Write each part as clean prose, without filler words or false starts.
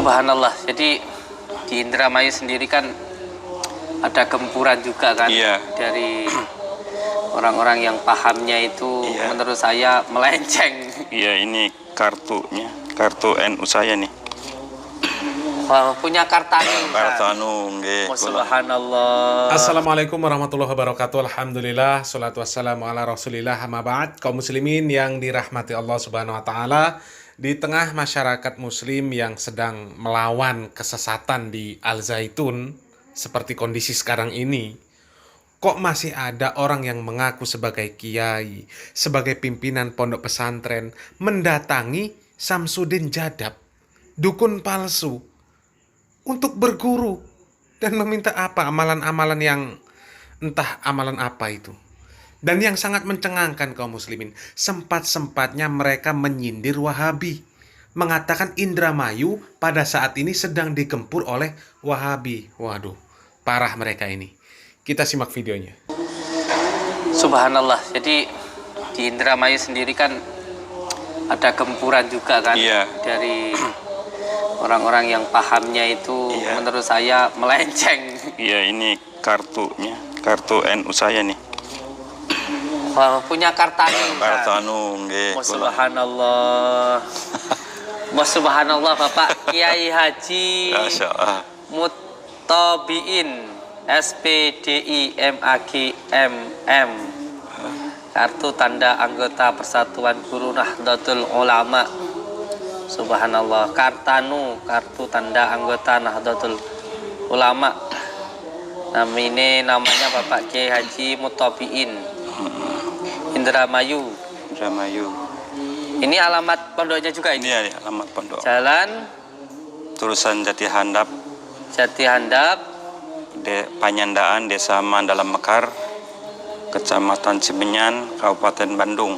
Subhanallah. Jadi di Indramayu sendiri kan ada gempuran juga kan, dari orang-orang yang pahamnya itu menurut saya melenceng. Iya, ini kartunya, kartu NU saya nih. Punya Kartanu. Kartanu, Subhanallah. Assalamualaikum warahmatullahi wabarakatuh. Alhamdulillah, salatu wassalamu ala rasulillah, amma ba'd. Kaum muslimin yang dirahmati Allah subhanahu wa ta'ala, di tengah masyarakat muslim yang sedang melawan kesesatan di Al-Zaitun, seperti kondisi sekarang ini, kok masih ada orang yang mengaku sebagai kiai, sebagai pimpinan pondok pesantren, mendatangi Samsudin Jadab, dukun palsu, untuk berguru dan meminta apa, amalan-amalan yang entah amalan apa itu. Dan yang sangat mencengangkan kaum muslimin, sempat-sempatnya mereka menyindir Wahabi, mengatakan Indramayu pada saat ini sedang digempur oleh Wahabi. Waduh, parah mereka ini. Kita simak videonya. Subhanallah. Jadi di Indramayu sendiri kan ada gempuran juga kan, dari orang-orang yang pahamnya itu menurut saya melenceng. Iya, ini kartunya, kartu NU saya nih. Punya Kartanu. Kartanu, Subhanallah. Subhanallah, Bapak Kiai Haji Muttabiin SPDI MAGMM, kartu tanda anggota Persatuan Guru Nahdlatul Ulama. Subhanallah. Kartanu, kartu tanda anggota Nahdlatul Ulama. Ini namanya Bapak Kiai Haji Muttabiin, Indramayu. Ini alamat pondoknya juga ini? Iya, alamat pondok. Jalan Turusan Jati Handap, Panyandaan, Desa Mandalam Mekar, Kecamatan Cimenyan, Kabupaten Bandung,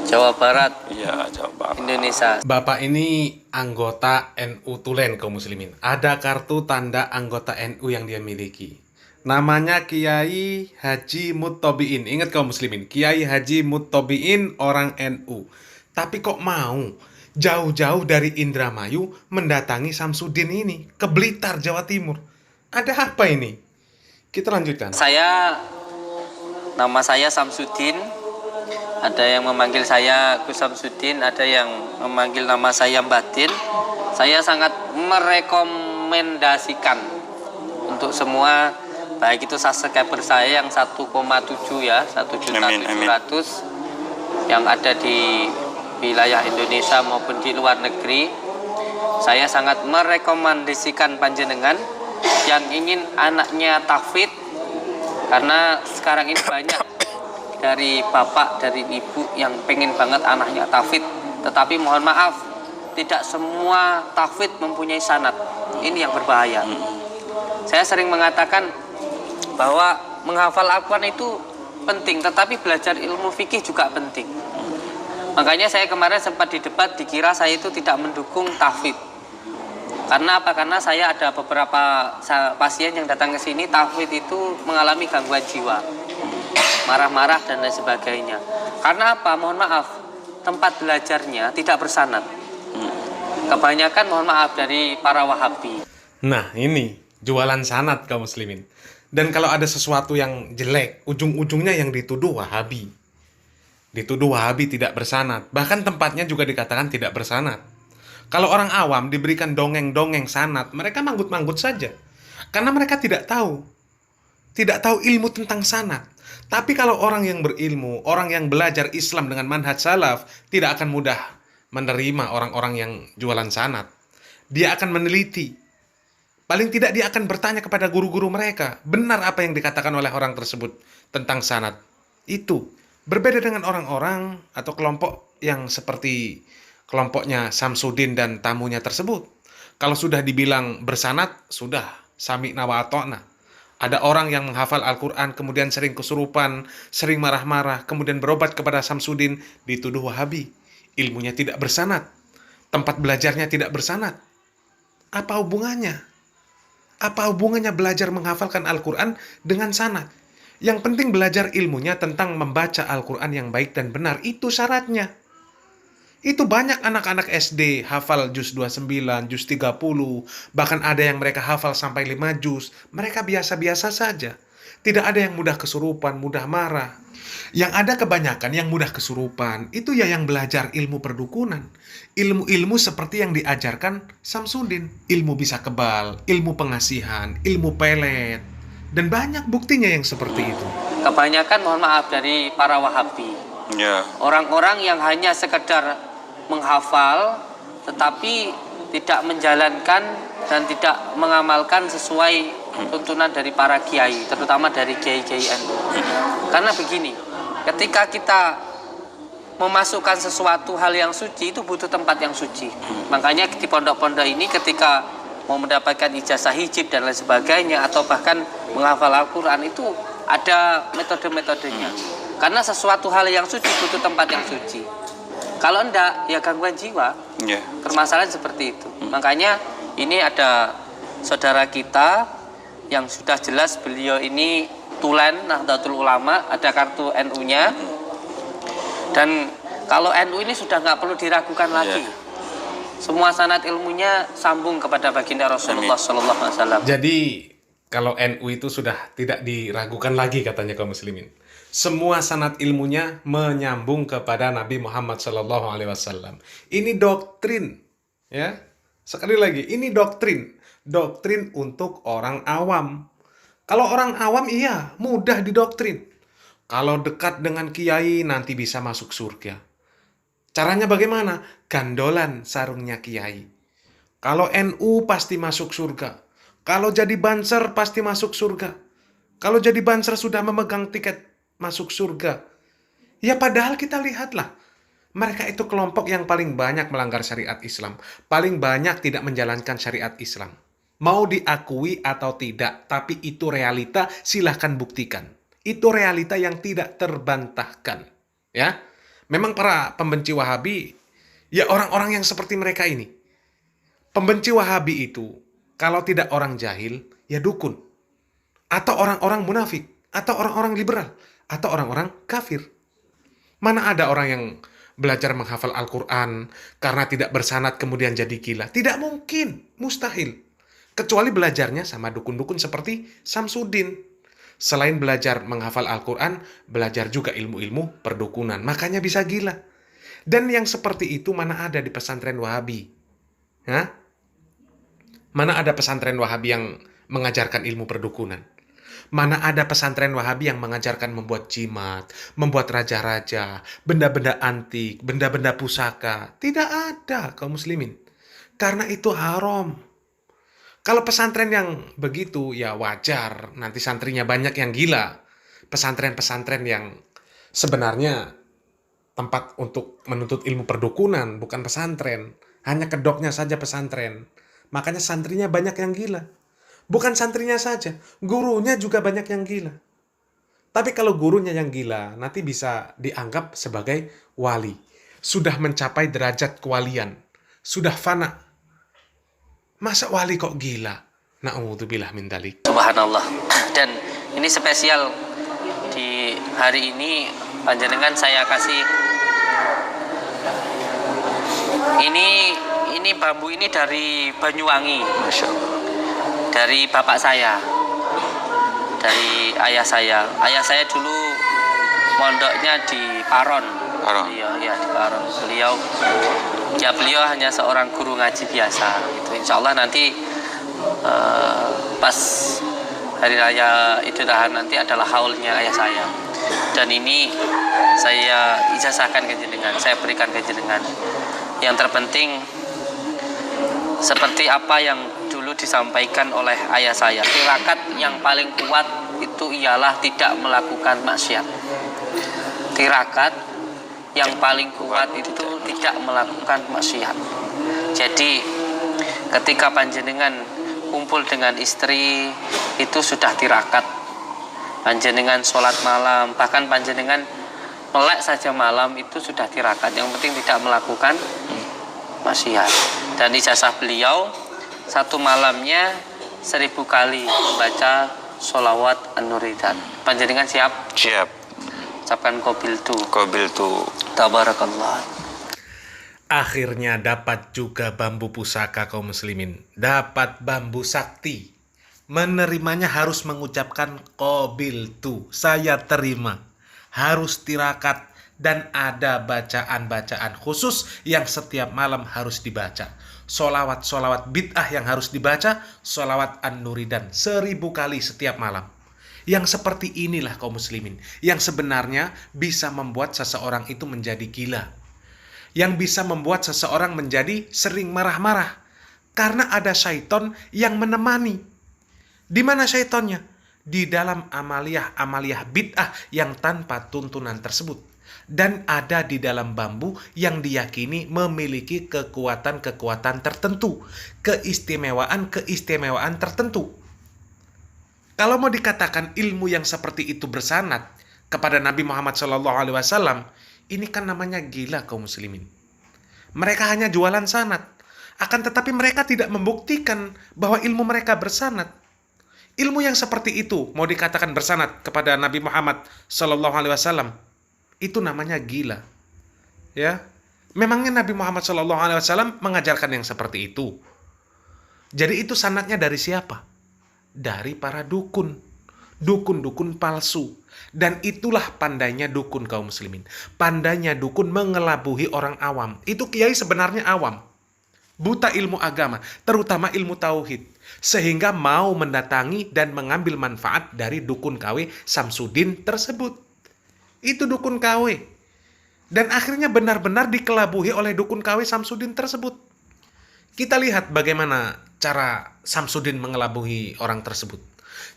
Jawa Barat. Iya, Jawa Barat, Indonesia. Bapak ini anggota NU Tulen kaum muslimin. Ada kartu tanda anggota NU yang dia miliki. Namanya Kiai Haji Muttabiin. Ingat kaum muslimin, Kiai Haji Muttabiin orang NU. Tapi kok mau jauh-jauh dari Indramayu mendatangi Samsudin ini ke Blitar, Jawa Timur? Ada apa ini? Kita lanjutkan. Nama saya Samsudin. Ada yang memanggil saya Gus Samsudin, ada yang memanggil nama saya Batin. Saya sangat merekomendasikan untuk semua, baik itu subscriber saya yang 1,7 ya, 1.700.000 yang ada di wilayah Indonesia maupun di luar negeri. Saya sangat merekomendasikan panjenengan yang ingin anaknya tahfidz, karena sekarang ini banyak dari bapak, dari ibu yang pengen banget anaknya tahfidz, tetapi mohon maaf, tidak semua tahfidz mempunyai sanad. Ini yang berbahaya. Saya sering mengatakan bahwa menghafal Al-Quran itu penting, tetapi belajar ilmu fikih juga penting. Makanya saya kemarin sempat di debat, dikira saya itu tidak mendukung tahfidz. Karena apa? Karena saya ada beberapa pasien yang datang ke sini, tahfidz itu mengalami gangguan jiwa, marah-marah dan lain sebagainya. Karena apa? Mohon maaf, tempat belajarnya tidak bersanad. Kebanyakan mohon maaf dari para Wahabi. Nah, ini jualan sanad kaum muslimin. Dan kalau ada sesuatu yang jelek, ujung-ujungnya yang dituduh Wahabi. Dituduh Wahabi tidak bersanad. Bahkan tempatnya juga dikatakan tidak bersanad. Kalau orang awam diberikan dongeng-dongeng sanad, mereka manggut-manggut saja. Karena mereka tidak tahu ilmu tentang sanad. Tapi kalau orang yang berilmu, orang yang belajar Islam dengan manhaj salaf, tidak akan mudah menerima orang-orang yang jualan sanad. Dia akan meneliti. Paling tidak dia akan bertanya kepada guru-guru mereka, benar apa yang dikatakan oleh orang tersebut tentang sanad. Itu berbeda dengan orang-orang atau kelompok yang seperti kelompoknya Samsudin dan tamunya tersebut. Kalau sudah dibilang bersanad, sudah sami'na wa ata'na. Ada orang yang menghafal Al-Quran, kemudian sering kesurupan, sering marah-marah, kemudian berobat kepada Samsudin, dituduh Wahabi. Ilmunya tidak bersanad, tempat belajarnya tidak bersanad. Apa hubungannya? Apa hubungannya belajar menghafalkan Al-Quran dengan sanad? Yang penting belajar ilmunya tentang membaca Al-Quran yang baik dan benar. Itu syaratnya. Itu banyak anak-anak SD hafal juz 29, juz 30, bahkan ada yang mereka hafal sampai 5 juz. Mereka biasa-biasa saja. Tidak ada yang mudah kesurupan, mudah marah. Yang ada kebanyakan yang mudah kesurupan, itu ya yang belajar ilmu perdukunan. Ilmu-ilmu seperti yang diajarkan Samsudin. Ilmu bisa kebal, ilmu pengasihan, ilmu pelet. Dan banyak buktinya yang seperti itu. Kebanyakan mohon maaf dari para Wahabi. Ya. Orang-orang yang hanya sekedar menghafal tetapi tidak menjalankan dan tidak mengamalkan sesuai tuntunan dari para kiai, terutama dari kiai-kiai NU. Karena begini, ketika kita memasukkan sesuatu hal yang suci itu butuh tempat yang suci. Makanya di pondok-pondok ini ketika mau mendapatkan ijazah hijib dan lain sebagainya atau bahkan menghafal Al-Quran itu ada metode-metodenya. Karena sesuatu hal yang suci butuh tempat yang suci. Kalau enggak, ya gangguan jiwa. Ya. Permasalahan seperti itu. Makanya ini ada saudara kita yang sudah jelas beliau ini tulen Nahdlatul Ulama, ada kartu NU-nya. Dan kalau NU ini sudah nggak perlu diragukan lagi. Semua sanad ilmunya sambung kepada baginda Rasulullah SAW. Jadi kalau NU itu sudah tidak diragukan lagi katanya kaum muslimin. Semua sanad ilmunya menyambung kepada Nabi Muhammad SAW. Ini doktrin, ya. Sekali lagi, ini doktrin. Doktrin untuk orang awam. Kalau orang awam, iya, mudah didoktrin. Kalau dekat dengan kiai, nanti bisa masuk surga. Caranya bagaimana? Gandolan sarungnya kiai. Kalau NU pasti masuk surga. Kalau jadi banser pasti masuk surga. Kalau jadi banser sudah memegang tiket masuk surga. Ya padahal kita lihatlah. Mereka itu kelompok yang paling banyak melanggar syariat Islam. Paling banyak tidak menjalankan syariat Islam. Mau diakui atau tidak, tapi itu realita, silahkan buktikan. Itu realita yang tidak terbantahkan. Ya, memang para pembenci Wahabi, ya orang-orang yang seperti mereka ini. Pembenci Wahabi itu, kalau tidak orang jahil, ya dukun. Atau orang-orang munafik, atau orang-orang liberal, atau orang-orang kafir. Mana ada orang yang belajar menghafal Al-Quran karena tidak bersanad kemudian jadi gila? Tidak mungkin, mustahil. Kecuali belajarnya sama dukun-dukun seperti Samsudin. Selain belajar menghafal Al-Quran, belajar juga ilmu-ilmu perdukunan. Makanya bisa gila. Dan yang seperti itu mana ada di pesantren Wahabi? Hah? Mana ada pesantren Wahabi yang mengajarkan ilmu perdukunan? Mana ada pesantren Wahabi yang mengajarkan membuat jimat, membuat raja-raja, benda-benda antik, benda-benda pusaka? Tidak ada kaum muslimin. Karena itu haram. Kalau pesantren yang begitu, ya wajar. Nanti santrinya banyak yang gila. Pesantren-pesantren yang sebenarnya tempat untuk menuntut ilmu perdukunan, bukan pesantren. Hanya kedoknya saja pesantren. Makanya santrinya banyak yang gila. Bukan santrinya saja, gurunya juga banyak yang gila. Tapi kalau gurunya yang gila, nanti bisa dianggap sebagai wali. Sudah mencapai derajat kewalian. Sudah fana. Masa wali kok gila? Na'udzubillah min dzalik. Subhanallah. Dan ini spesial di hari ini panjenengan saya kasih ini bambu ini dari Banyuwangi. Masya Allah. Dari bapak saya, dari ayah saya. Ayah saya dulu mondoknya di Paron. Paron. Iya, di Paron. Beliau hanya seorang guru ngaji biasa. Gitu. Insya Allah nanti pas hari raya Idul Adha nanti adalah haulnya ayah saya. Dan ini saya ijazahkan ke jenengan, saya berikan ke jenengan. Yang terpenting seperti apa yang dulu disampaikan oleh ayah saya, tirakat yang paling kuat itu ialah tidak melakukan maksiat. Tirakat yang paling kuat itu tidak melakukan maksiat. Jadi ketika panjenengan kumpul dengan istri itu sudah tirakat. Panjenengan sholat malam, bahkan panjenengan melek saja malam itu sudah tirakat. Yang penting tidak melakukan maksiat. Dan ijazah beliau satu malamnya 1000 kali membaca sholawat an-nuridat. Panjenengan siap? Siap. Ucapkan qabiltu. Qabiltu. Tabarakallah. Akhirnya dapat juga bambu pusaka kaum muslimin. Dapat bambu sakti. Menerimanya harus mengucapkan qabiltu, saya terima. Harus tirakat dan ada bacaan-bacaan khusus yang setiap malam harus dibaca. Solawat-solawat bid'ah yang harus dibaca, solawat an-nuridan 1000 kali setiap malam. Yang seperti inilah kaum muslimin, yang sebenarnya bisa membuat seseorang itu menjadi gila. Yang bisa membuat seseorang menjadi sering marah-marah. Karena ada syaiton yang menemani. Di mana syaitonnya? Di dalam amaliyah bid'ah yang tanpa tuntunan tersebut. Dan ada di dalam bambu yang diyakini memiliki kekuatan-kekuatan tertentu. Keistimewaan tertentu. Kalau mau dikatakan ilmu yang seperti itu bersanad kepada Nabi Muhammad SAW, ini kan namanya gila kaum muslimin. Mereka hanya jualan sanad. Akan tetapi mereka tidak membuktikan bahwa ilmu mereka bersanad. Ilmu yang seperti itu mau dikatakan bersanad kepada Nabi Muhammad SAW, itu namanya gila. Ya, memangnya Nabi Muhammad SAW mengajarkan yang seperti itu? Jadi itu sanadnya dari siapa? Dari para dukun. Dukun-dukun palsu. Dan itulah pandainya dukun kaum muslimin. Pandainya dukun mengelabuhi orang awam. Itu kiai sebenarnya awam. Buta ilmu agama, terutama ilmu tauhid. Sehingga mau mendatangi dan mengambil manfaat dari dukun KW Samsudin tersebut. Itu dukun KW. Dan akhirnya benar-benar dikelabuhi oleh dukun KW Samsudin tersebut. Kita lihat bagaimana cara Samsudin mengelabuhi orang tersebut.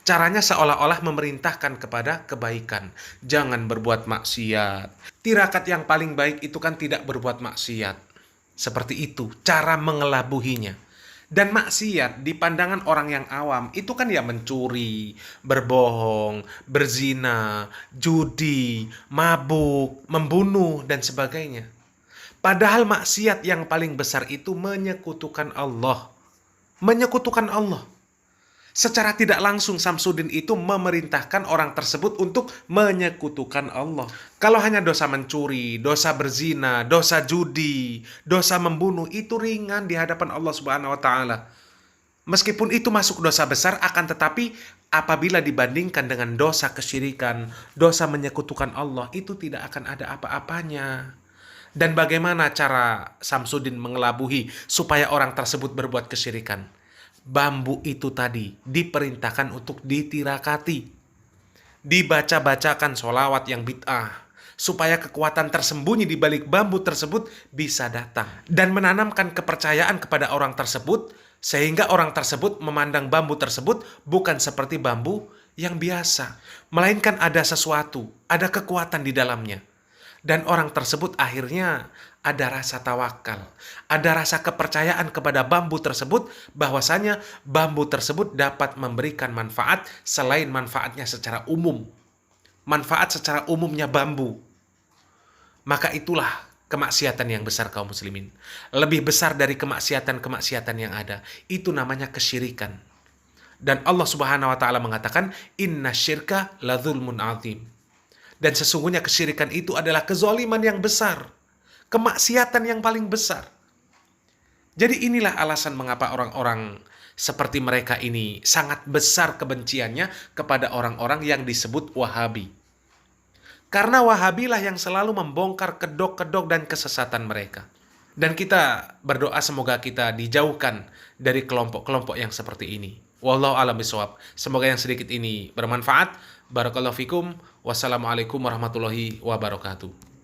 Caranya seolah-olah memerintahkan kepada kebaikan. Jangan berbuat maksiat. Tirakat yang paling baik itu kan tidak berbuat maksiat. Seperti itu cara mengelabuhinya. Dan maksiat di pandangan orang yang awam itu kan ya mencuri, berbohong, berzina, judi, mabuk, membunuh, dan sebagainya. Padahal maksiat yang paling besar itu menyekutukan Allah. Menyekutukan Allah. Secara tidak langsung Samsudin itu memerintahkan orang tersebut untuk menyekutukan Allah. Kalau hanya dosa mencuri, dosa berzina, dosa judi, dosa membunuh, itu ringan di hadapan Allah Subhanahu wa Ta'ala. Meskipun itu masuk dosa besar, akan tetapi apabila dibandingkan dengan dosa kesyirikan, dosa menyekutukan Allah, itu tidak akan ada apa-apanya. Dan bagaimana cara Samsudin mengelabuhi supaya orang tersebut berbuat kesyirikan? Bambu itu tadi diperintahkan untuk ditirakati. Dibaca-bacakan sholawat yang bid'ah. Supaya kekuatan tersembunyi di balik bambu tersebut bisa datang. Dan menanamkan kepercayaan kepada orang tersebut. Sehingga orang tersebut memandang bambu tersebut bukan seperti bambu yang biasa. Melainkan ada sesuatu, ada kekuatan di dalamnya. Dan orang tersebut akhirnya ada rasa tawakal, ada rasa kepercayaan kepada bambu tersebut, bahwasanya bambu tersebut dapat memberikan manfaat selain manfaatnya secara umum. Manfaat secara umumnya bambu. Maka itulah kemaksiatan yang besar kaum muslimin. Lebih besar dari kemaksiatan-kemaksiatan yang ada. Itu namanya kesyirikan. Dan Allah Subhanahu wa Ta'ala mengatakan, "Inna syirka la dzulmun azim." Dan sesungguhnya kesyirikan itu adalah kezaliman yang besar. Kemaksiatan yang paling besar. Jadi inilah alasan mengapa orang-orang seperti mereka ini sangat besar kebenciannya kepada orang-orang yang disebut Wahabi. Karena Wahabilah yang selalu membongkar kedok-kedok dan kesesatan mereka. Dan kita berdoa semoga kita dijauhkan dari kelompok-kelompok yang seperti ini. Wallahu a'lam bishawab. Semoga yang sedikit ini bermanfaat. Barakallahu fikum. Wassalamualaikum warahmatullahi wabarakatuh.